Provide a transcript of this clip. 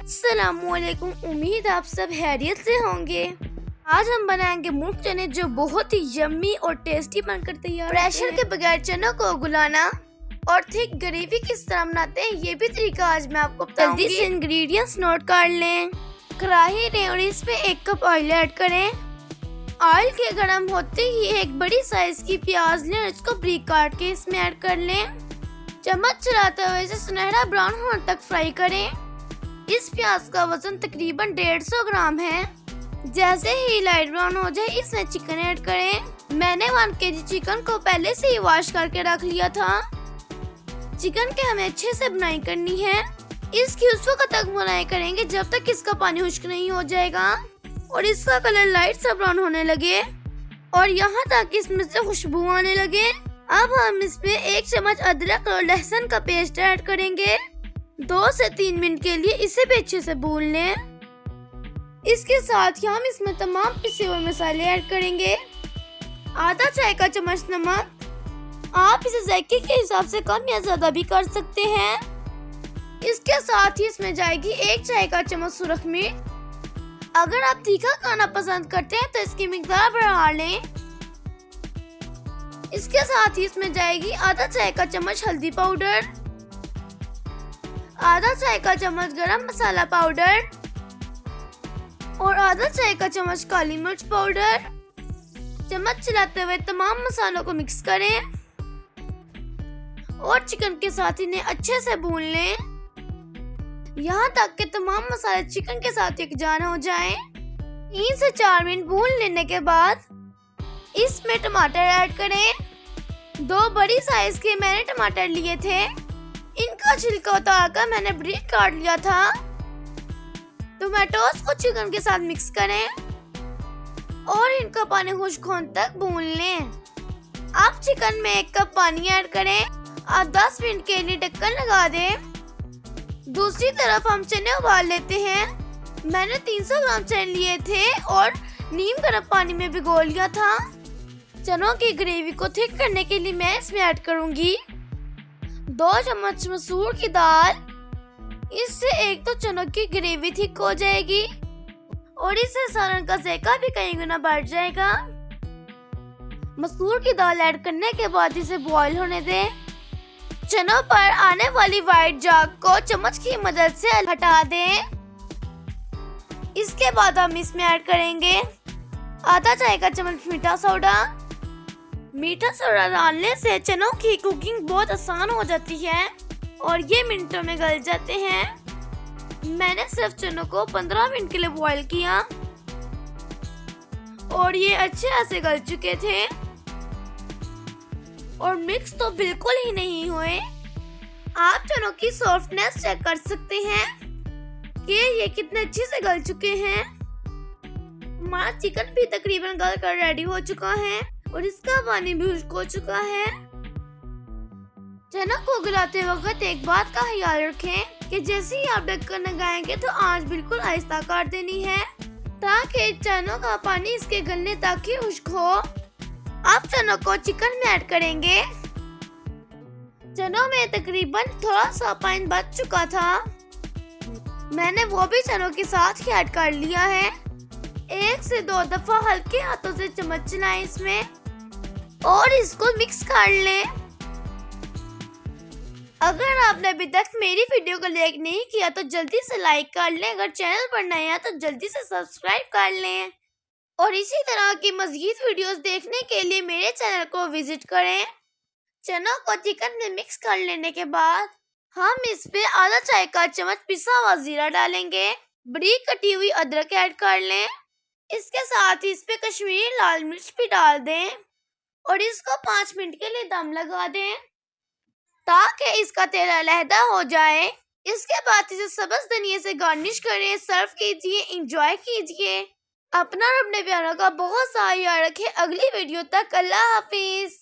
अस्सलामुअलैकुम। उम्मीद आप सब खैरियत से होंगे। आज हम बनाएंगे मूंग चने जो बहुत ही यम्मी और टेस्टी बनकर तैयार प्रेशर के बगैर चनों को गुलाना और थिक ग्रेवी किस तरह बनाते हैं ये भी तरीका आज मैं आपको बताऊंगी। जल्दी से इंग्रेडिएंट्स नोट कर लें। कढ़ाई लें और इसमें 1 कप ऑयल ऐड करें। ऑयल के गर्म होते ही एक बड़ी साइज की प्याज लें और इसको बारीक काट के इसमें ऐड कर लें। चम्मच चलाते हुए इसे सुनहरा ब्राउन होने तक फ्राई करें। इस प्याज का वजन तकरीबन 150 ग्राम है। जैसे ही लाइट ब्राउन हो जाए इसमें चिकन ऐड करें। मैंने 1 केजी चिकन को पहले से ही वॉश करके रख लिया था। चिकन के हमें अच्छे से बुनाई करनी है। इसकी उस वक्त तक बुनाई करेंगे जब तक इसका पानी खुश्क नहीं हो जाएगा और इसका कलर लाइट सा ब्राउन होने लगे और यहाँ तक इसमें से खुशबू आने लगे। अब हम इसमें 1 चम्मच अदरक और लहसुन का पेस्ट ऐड करेंगे। 2 से 3 मिनट के लिए इसे भी अच्छे से भून लें। इसके साथ ही हम इसमें तमाम पिसे हुए मसाले ऐड करेंगे। आधा चाय का चम्मच नमक, आप इसे जायके के हिसाब से कम या ज्यादा भी कर सकते हैं। इसके साथ ही इसमें जाएगी 1 चाय का चम्मच सुरख मिर्च। अगर आप तीखा खाना पसंद करते हैं तो इसकी मिकदार बढ़ा लें। इसके साथ ही इसमें जाएगी आधा चाय का चम्मच हल्दी पाउडर, आधा चाय का चम्मच गरम मसाला पाउडर और आधा चाय का चम्मच काली मिर्च पाउडर। चम्मच चलाते हुए तमाम मसालों को मिक्स करें और चिकन के साथ इन्हें अच्छे से भून लें यहाँ तक कि तमाम मसाले चिकन के साथ यकजान हो जाएं। 3 से 4 मिनट भून लेने के बाद इसमें टमाटर ऐड करें। 2 बड़ी साइज के मैंने टमाटर लिए थे। इनका छिलका उतारकर मैंने बारीक काट लिया था। टोमेटोज को चिकन के साथ मिक्स करें और इनका पानी खुश्क होने तक भून लें। अब चिकन में 1 कप पानी ऐड करें और 10 मिनट के लिए ढक्कन लगा दें। दूसरी तरफ हम चने उबाल लेते हैं। मैंने 300 ग्राम चने लिए थे और नीम गर्म पानी में भिगो लिया था। चनों की ग्रेवी को थिक करने के लिए मैं इसमें ऐड करूंगी 2 चम्मच मसूर की दाल। इससे एक तो चनों की ग्रेवी थिक हो जाएगी और इससे सालन का जायका भी कई गुना बढ़ जाएगा। मसूर की दाल ऐड करने के बाद इसे बॉईल होने दें। चनों पर आने वाली व्हाइट झाग को चम्मच की मदद से हटा दें। इसके बाद हम इसमें ऐड करेंगे आधा चाय का चम्मच मीठा सोडा। मीठा सोडा डालने से चनों की कुकिंग बहुत आसान हो जाती है और ये मिनटों में गल जाते हैं। मैंने सिर्फ चनों को 15 मिनट के लिए बॉईल किया और ये अच्छे से गल चुके थे और मिक्स तो बिल्कुल ही नहीं हुए। आप चनों की सॉफ्टनेस चेक कर सकते हैं कि ये कितने अच्छे से गल चुके हैं। हमारा चिकन भी तकरीबन गल कर रेडी हो चुका है और इसका पानी भी खुश्क हो चुका है। चना को गलाते वक्त एक बात का ख्याल रखें कि जैसे ही आप ढक्कन लगाएंगे तो आंच बिल्कुल आहिस्ता कर देनी है ताकि चनों का पानी इसके गलने तक ही खुश्क हो। अब चनों को चिकन में ऐड करेंगे। चनों में तकरीबन थोड़ा सा पानी बच चुका था। मैंने वो भी चनों के साथ ही ऐड कर लिया है। 1 से 2 दफा हल्के हाथों से चम्मच चलाएं इसमें और इसको मिक्स कर लें। अगर आपने अभी तक मेरी वीडियो को लाइक नहीं किया तो जल्दी से लाइक कर लें। अगर चैनल पर नए हैं तो जल्दी से सब्सक्राइब कर लें और इसी तरह की मज़ीद वीडियोस देखने के लिए मेरे चैनल को विजिट करें। चनों को चिकन में मिक्स कर लेने के बाद हम इस पे आधा चाय का चम्मच पिसा हुआ जीरा डालेंगे। बारीक कटी हुई अदरक ऐड कर लें। इसके साथ ही इस पे कश्मीरी लाल मिर्च भी डाल दें और इसको 5 मिनट के लिए दम लगा दें ताकि इसका तेल अलहदा हो जाए। इसके बाद इसे सब्ज़ धनिया से गार्निश करें, सर्व कीजिए, एंजॉय कीजिए। अपना और अपने प्यारों का बहुत सारा ख्याल रखें। अगली वीडियो तक अल्लाह हाफिज।